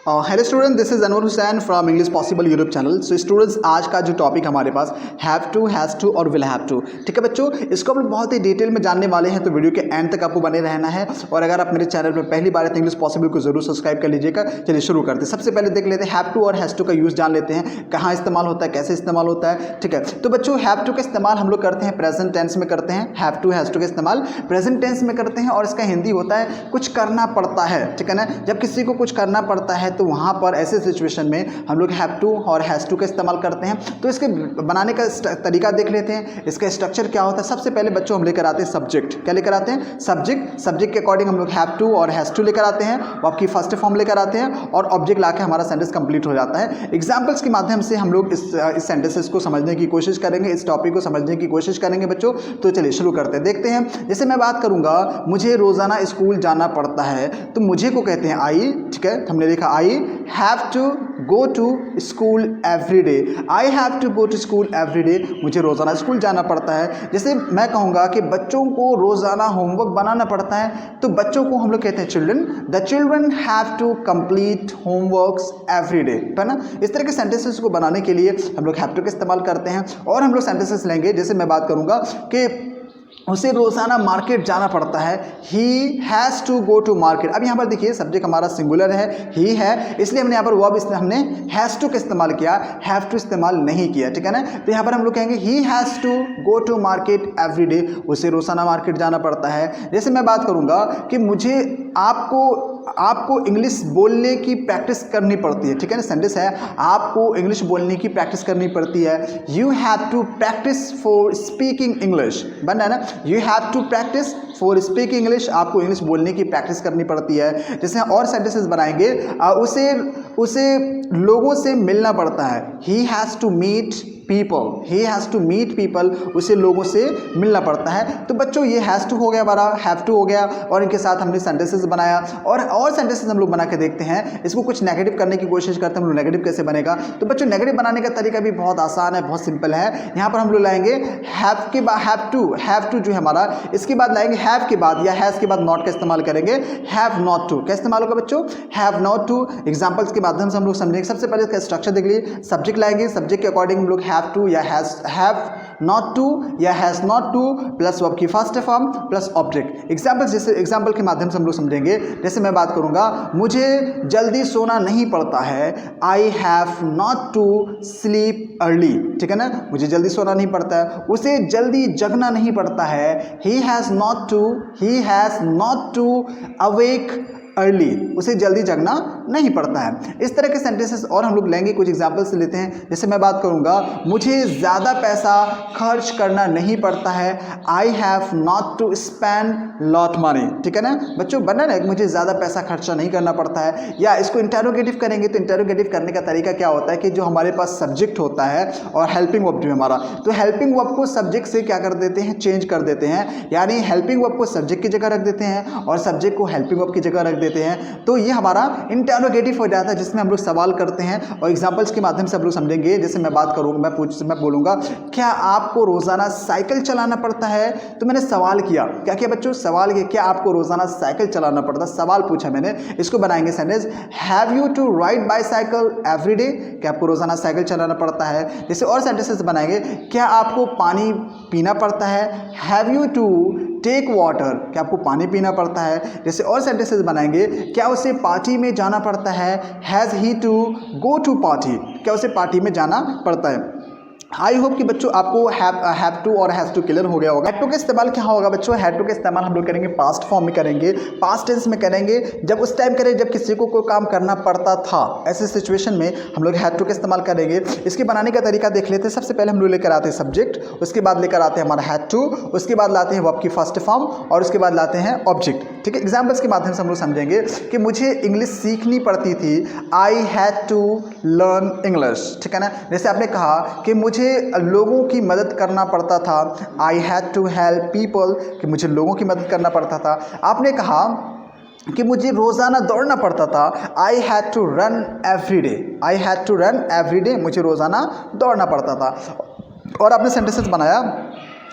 Hello student, this is Anwar Hussain from English possible YouTube channel. So students, आज का जो topic हमारे पास हैव टू, हैज़ टू और will have to, ठीक है बच्चों। इसको हम बहुत ही डिटेल में जानने वाले हैं, तो वीडियो के एंड तक आपको बने रहना है। और अगर आप मेरे चैनल पर पहली बार है तो इंग्लिश पॉसिबल को जरूर सब्सक्राइब कर लीजिएगा। चलिए शुरू करते हैं। सबसे पहले देख लेते हैं हैव टू और हैज़ टू का यूज़ जान लेते हैं, कहाँ इस्तेमाल होता है, कैसे इस्तेमाल होता है, ठीक है। तो बच्चों, हैव टू का इस्तेमाल हम लोग करते हैं प्रेजेंट टेंस में करते हैं। हैव टू, हैज़ टू का इस्तेमाल प्रेजेंट टेंस में करते हैं और इसका हिंदी होता है कुछ करना पड़ता है, ठीक है ना। जब किसी को कुछ करना पड़ता है तो वहाँ पर ऐसे सिचुएशन में हम लोग हैव टू और हैज़ टू का इस्तेमाल करते हैं। तो इसके बनाने का तरीका देख लेते हैं, इसका स्ट्रक्चर क्या होता है। सबसे पहले बच्चों हम लेकर आते हैं सब्जेक्ट। क्या लेकर आते हैं? सब्जेक्ट। सब्जेक्ट के अकॉर्डिंग हम लोग हैव टू और हैज़ टू लेकर आते हैं, वो आपकी फर्स्ट फॉर्म लेकर आते हैं और ऑब्जेक्ट लाके हमारा सेंटेंस कंप्लीट हो जाता है। एग्जाम्पल्स के माध्यम से हम लोग इस सेंटेंसेस को समझने की कोशिश करेंगे, इस टॉपिक को समझने की कोशिश करेंगे बच्चों। तो चलिए शुरू करते हैं, देखते हैं। जैसे मैं बात करूंगा, मुझे रोजाना स्कूल जाना पड़ता है, तो मुझे को कहते हैं आई, ठीक है। हमने लिखा I have to go to school every day. I have to go to school every day, मुझे रोज़ाना स्कूल जाना पड़ता है। जैसे मैं कहूँगा कि बच्चों को रोज़ाना होमवर्क बनाना पड़ता है, तो बच्चों को हम लोग कहते हैं children. The children have to complete homeworks every day, है ना। इस तरह के सेंटेंसेस को बनाने के लिए हम लोग हैव टू का इस्तेमाल करते हैं। और हम लोग सेंटेंसेस लेंगे, जैसे मैं बात करूँगा कि उसे रोजाना मार्केट जाना पड़ता है, he has to go to market. अब यहाँ पर देखिए सब्जेक्ट हमारा सिंगुलर है, ही है, इसलिए हमने यहाँ पर वर्ब हमने हैज़ टू का इस्तेमाल किया, हैव टू इस्तेमाल नहीं किया, ठीक है ना। तो यहाँ पर हम लोग कहेंगे he has to go to market every day, उसे रोजाना मार्केट जाना पड़ता है। जैसे मैं बात करूँगा कि मुझे आपको इंग्लिश बोलने की प्रैक्टिस करनी पड़ती है, ठीक है ना। सेंटेंस है आपको इंग्लिश बोलने की प्रैक्टिस करनी पड़ती है। You have to practice for speaking English, बन रहा है ना। You have to practice for speaking English, आपको इंग्लिश बोलने की प्रैक्टिस करनी पड़ती है। जैसे और सेंटेंसेस बनाएंगे, उसे लोगों से मिलना पड़ता है। He has to meet people, he has to meet people, उसे लोगों से मिलना पड़ता है। तो बच्चों, ये हैज़ टू हो गया हमारा, हैव टू हो गया, और इनके साथ हमने सेंटेंसेस बनाया। और सेंटेंसेस हम लोग बना के देखते हैं। इसको कुछ नेगेटिव करने की कोशिश करते हैं हम लोग, नेगेटिव कैसे बनेगा। तो बच्चों, नेगेटिव बनाने का तरीका भी बहुत आसान है, बहुत सिंपल है। यहाँ पर हम लोग लाएंगे हैव के बाद हैव टू जो है हमारा, इसके बाद लाएंगे हैव के बाद या हैज़ के बाद नॉट का इस्तेमाल करेंगे, हैव नॉट टू। क्या इस्तेमाल होगा बच्चों? Have not to. एग्जाम्पल्स के माध्यम से हम लोग समझेंगे। सबसे पहले इसका स्ट्रक्चर देख लीजिए, सब्जेक्ट लाएंगे, सब्जेक्ट के अकॉर्डिंग हम लोग हैव टू या हैव नॉट टू या has not to plus verb की first form plus object. Examples, जैसे एग्जाम्पल के माध्यम से हम लोग समझेंगे। जैसे मैं बात करूंगा, मुझे जल्दी सोना नहीं पड़ता है, I have not to sleep early, ठीक है ना। मुझे जल्दी सोना नहीं पड़ता है, उसे जल्दी जगना नहीं पड़ता है, he has not to awake early, उसे जल्दी जगना नहीं पड़ता है। इस तरह के सेंटेंसेस और हम लोग लेंगे, कुछ एग्जांपल्स लेते हैं। जैसे मैं बात करूंगा, मुझे ज़्यादा पैसा खर्च करना नहीं पड़ता है, I have not to spend lot money, ठीक है ना बच्चों। बना ना, मुझे ज़्यादा पैसा खर्चा नहीं करना पड़ता है। या इसको इंटेरोगेटिव करेंगे, तो इंटेरोगेटिव करने का तरीका क्या होता है कि जो हमारे पास सब्जेक्ट होता है और हेल्पिंग वर्ब जो हमारा, तो हेल्पिंग वर्ब को सब्जेक्ट से क्या कर देते हैं, चेंज कर देते हैं। यानी हेल्पिंग वर्ब को सब्जेक्ट की जगह रख देते हैं और सब्जेक्ट को हेल्पिंग वर्ब की जगह रख देते हैं। तो ये हमारा इंटेरोगेटिव हो जाता है, जिसमें हम लोग सवाल करते हैं और एग्जांपल्स के माध्यम से हम लोग समझेंगे। जैसे मैं बात करूंगा, मैं बोलूंगा, क्या आपको रोजाना साइकिल चलाना पड़ता है? तो मैंने सवाल किया, क्या किया बच्चों? सवाल किया, क्या आपको रोजाना साइकिल चलाना पड़ता है, सवाल पूछा मैंने। इसको बनाएंगे sentence, have you to ride bicycle every day, क्या आपको रोजाना साइकिल चलाना पड़ता है। जैसे और सेंटेंसेस बनाएंगे, क्या आपको पानी पीना पड़ता है, have you to take water, क्या आपको पानी पीना पड़ता है। जैसे और सेंटेंसेस बनाएंगे, क्या उसे पार्टी में जाना पड़ता है, has he to go to party, क्या उसे पार्टी में जाना पड़ता है। आई होप कि बच्चों आपको हैव टू और हैज़ टू क्लियर हो गया होगा। हैव टू का इस्तेमाल क्या होगा बच्चों? हैव टू का इस्तेमाल हम लोग करेंगे पास्ट फॉर्म में करेंगे, पास्ट टेंस में करेंगे। जब उस टाइम करें जब किसी को कोई काम करना पड़ता था, ऐसे सिचुएशन में हम लोग हैव टू का इस्तेमाल करेंगे। इसके बनाने का तरीका देख लेते हैं। सबसे पहले हम लोग लेकर आते हैं सब्जेक्ट, उसके बाद लेकर आते हैं हमारा हैव टू, उसके बाद लाते हैं वर्ब की फर्स्ट फॉर्म और उसके बाद लाते हैं ऑब्जेक्ट, ठीक है। एग्जाम्पल्स के माध्यम से हम लोग समझेंगे कि मुझे इंग्लिश सीखनी पड़ती थी, I had to learn English, ठीक है ना। जैसे आपने कहा कि मुझे लोगों की मदद करना पड़ता था, I had to help people, कि मुझे लोगों की मदद करना पड़ता था। आपने कहा कि मुझे रोज़ाना दौड़ना पड़ता था, I had to run every day, I had to run every day, मुझे रोज़ाना दौड़ना पड़ता था। और आपने सेंटेंसेस बनाया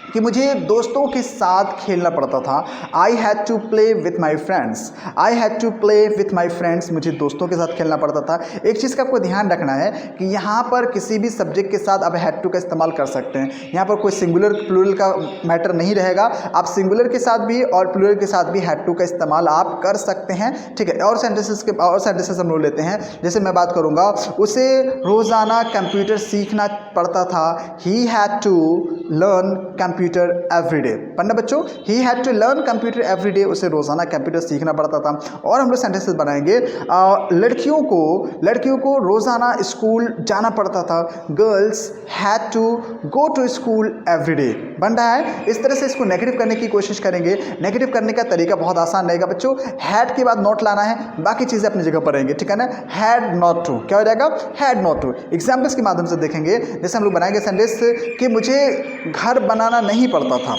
कि मुझे दोस्तों के साथ खेलना पड़ता था। I had to play with my friends, I had to play with my friends, मुझे दोस्तों के साथ खेलना पड़ता था। एक चीज़ का आपको ध्यान रखना है कि यहाँ पर किसी भी सब्जेक्ट के साथ आप हैड टू का इस्तेमाल कर सकते हैं। यहाँ पर कोई सिंगुलर प्लूरल का मैटर नहीं रहेगा, आप सिंगुलर के साथ भी और प्लूरल के साथ भी हैड टू का इस्तेमाल आप कर सकते हैं, ठीक है। और सेंटेंसेस हम लोग लेते हैं। जैसे मैं बात करूँगा, उसे रोज़ाना कंप्यूटर सीखना पड़ता था। He had to learn computer every day. पढ़ना बच्चों, he had to learn computer every day, उसे रोज़ाना कंप्यूटर सीखना पड़ता था। और हम लोग सेंटेंसेस बनाएंगे, लड़कियों को रोज़ाना स्कूल जाना पड़ता था। Girls had to go to school every day. बन रहा है। इस तरह से इसको नेगेटिव करने की कोशिश करेंगे। नेगेटिव करने का तरीका बहुत आसान रहेगा बच्चों, हैड के बाद नॉट लाना है, बाकी चीज़ें अपनी जगह पर रहेंगी, ठीक है ना। हैड नॉट टू क्या हो जाएगा, हैड नॉट टू। एग्जाम्पल्स के माध्यम से देखेंगे। जैसे हम लोग बनाएंगे सेंटेंस कि मुझे घर बनाना नहीं पड़ता था।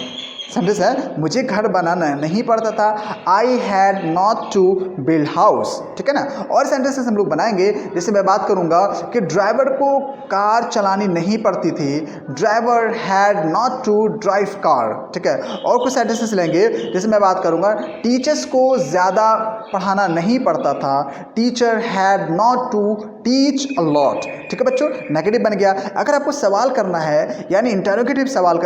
सेंटेंस है, मुझे घर बनाना नहीं पड़ता था। I had not to build house, ठीक है ना। और सेंटेंसेस हम लोग बनाएंगे। जैसे मैं बात करूंगा कि ड्राइवर को कार चलानी नहीं पड़ती थी। Driver had not to drive car, ठीक है। और कुछ सेंटेंसेस लेंगे। जैसे मैं बात करूंगा, टीचर्स को ज़्यादा पढ़ाना नहीं पड़ता था। Teacher had not to teach a lot, ठीक है बच्चों। नेगेटिव बन गया। अगर आपको सवाल करना है, यानी इंटरोगेटिव सवाल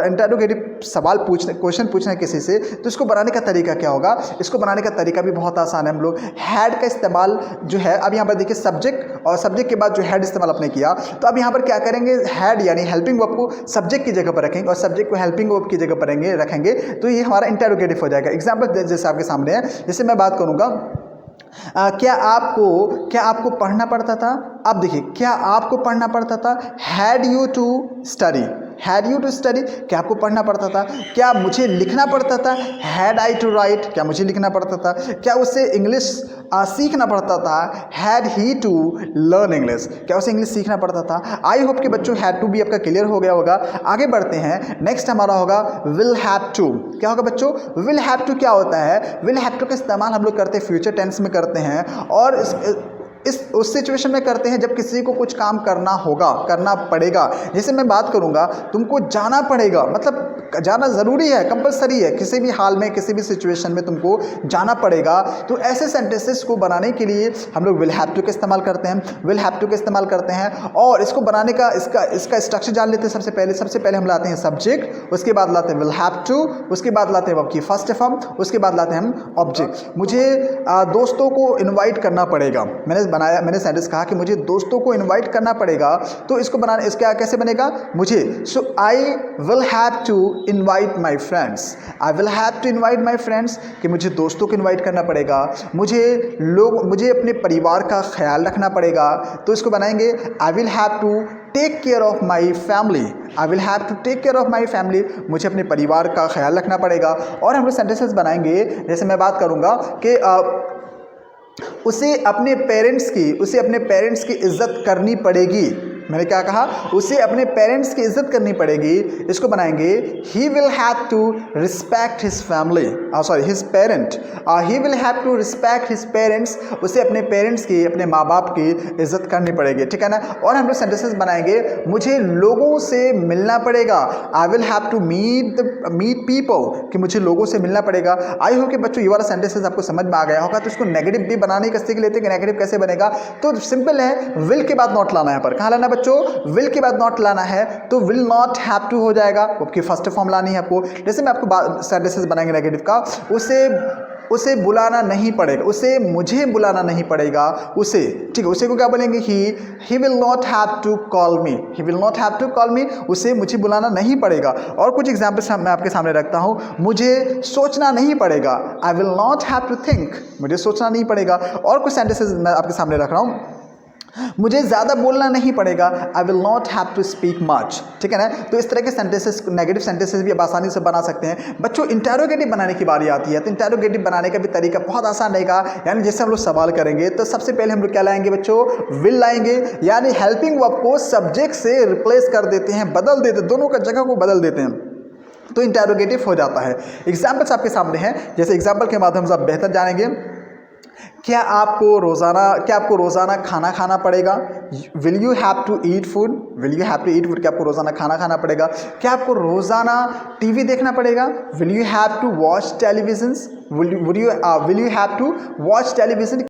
क्वेश्चन पूछना है किसी से, तो इसको बनाने का तरीका क्या होगा। इसको बनाने का तरीका भी बहुत आसान है। हम लोग हैड का इस्तेमाल जो है, अब यहाँ पर देखिए सब्जेक्ट, और सब्जेक्ट के बाद जो हैड इस्तेमाल आपने किया, तो अब यहाँ पर क्या करेंगे, हैड यानी हेल्पिंग वर्ब को सब्जेक्ट की जगह पर रखेंगे और सब्जेक्ट को हेल्पिंग वर्ब की जगह पर रखेंगे, तो ये हमारा इंटरोगेटिव हो जाएगा। एग्जाम्पल जैसे आपके सामने है, जैसे मैं बात करूँगा, क्या आपको पढ़ना पड़ता था। अब देखिए, क्या आपको पढ़ना पड़ता था। Had you to study, had you to study, क्या आपको पढ़ना पड़ता था। क्या मुझे लिखना पड़ता था। हैड आई टू राइट, क्या मुझे लिखना पड़ता था। क्या उसे इंग्लिश सीखना पड़ता था। Had he to learn English, क्या उसे इंग्लिश सीखना पड़ता था। आई होप कि बच्चों हैड टू भी आपका क्लियर हो गया होगा। आगे बढ़ते हैं। नेक्स्ट हमारा होगा विल हैव टू। क्या होगा बच्चों, विल हैव टू क्या होता है। विल हैव टू का इस्तेमाल हम लोग करते हैं फ्यूचर टेंस में करते हैं, और उस सिचुएशन में करते हैं जब किसी को कुछ काम करना होगा, करना पड़ेगा। जैसे मैं बात करूंगा, तुमको जाना पड़ेगा, मतलब जाना ज़रूरी है, कंपलसरी है, किसी भी हाल में किसी भी सिचुएशन में तुमको जाना पड़ेगा। तो ऐसे सेंटेंसेस को बनाने के लिए हम लोग विल हैव टू का इस्तेमाल करते हैं, विल हैव टू का इस्तेमाल करते हैं। और इसको बनाने का इसका स्ट्रक्चर जान लेते हैं। सबसे पहले हम लाते हैं सब्जेक्ट, उसके बाद लाते हैं विल हैव टू, उसके बाद लाते हैं वर्ब की फर्स्ट फॉर्म, उसके बाद लाते हैं हम ऑब्जेक्ट। मुझे दोस्तों को इन्वाइट करना पड़ेगा। मैंने सेंटेंस कहा कि मुझे दोस्तों को इनवाइट करना पड़ेगा, तो इसको बनाना, इसका कैसे बनेगा, मुझे, so I will have to invite my friends, I will have to invite my friends, कि मुझे दोस्तों को इनवाइट करना पड़ेगा। मुझे अपने परिवार का ख्याल रखना पड़ेगा, तो इसको बनाएंगे I will have to take care of my family, I will have to take care of my family, मुझे अपने परिवार का ख्याल रखना पड़ेगा। और हम लोग सेंटेंसेस बनाएंगे। जैसे मैं बात करूँगा कि उसे अपने पेरेंट्स की इज्जत करनी पड़ेगी। मैंने क्या कहा, उसे अपने पेरेंट्स की इज्जत करनी पड़ेगी। इसको बनाएंगे he will have to respect his family, his parent, he will have to respect his parents, उसे अपने पेरेंट्स की, अपने माँ बाप की इज्जत करनी पड़ेगी, ठीक है ना। और हम लोग सेंटेंसेस बनाएंगे, मुझे लोगों से मिलना पड़ेगा, I will have to meet people, कि मुझे लोगों से मिलना पड़ेगा। आई होप कि बच्चों ये वाला सेंटेंसेस आपको समझ में आ गया होगा। तो इसको नेगेटिव भी बनाने का सीख लेते हैं कि नेगेटिव कैसे बनेगा। तो सिंपल है, विल के बाद नॉट लाना है। यहाँ पर कहाँ लाना बच्चों, विल के बाद नॉट लाना है, तो विल नॉट हैव टू हो जाएगा, आपकी फर्स्ट फॉर्म लानी है आपको। जैसे मैं आपको सेंटेंसेस बनाएंगे नेगेटिव का, उसे बुलाना नहीं पड़ेगा, उसे मुझे बुलाना नहीं पड़ेगा, उसे, ठीक है, उसे को क्या बोलेंगे, he will not have to call me, he will not have to call me, उसे मुझे बुलाना नहीं पड़ेगा। और कुछ एग्जाम्पल्स मैं आपके सामने रखता हूँ। मुझे सोचना नहीं पड़ेगा, I will not have to think, मुझे सोचना नहीं पड़ेगा। और कुछ सेंटेंसेस मैं आपके सामने रख रहा हूँ। मुझे ज़्यादा बोलना नहीं पड़ेगा, I will not have to speak much, ठीक है ना। तो इस तरह के सेंटेंसेस, नेगेटिव सेंटेंसेस भी आप आसानी से बना सकते हैं। बच्चों इंटरोगेटिव बनाने की बारी आती है, तो इंटरोगेटिव बनाने का भी तरीका बहुत आसान रहेगा। यानी जैसे हम लोग सवाल करेंगे, तो सबसे पहले हम लोग क्या लाएंगे बच्चों, विल लाएंगे, यानी हेल्पिंग वर्ब को सब्जेक्ट से रिप्लेस कर देते हैं, बदल देते हैं, दोनों का जगह को बदल देते हैं, तो इंटरोगेटिव हो जाता है। एग्जाम्पल्स आपके सामने हैं, जैसे एग्जाम्पल के माध्यम से आप बेहतर जानेंगे। क्या आपको रोज़ाना खाना खाना पड़ेगा? Will you have to eat food? Will you have to eat food? क्या आपको रोज़ाना खाना खाना पड़ेगा? क्या आपको रोज़ाना टीवी देखना पड़ेगा? Will you have to watch televisions? Will you have to watch television?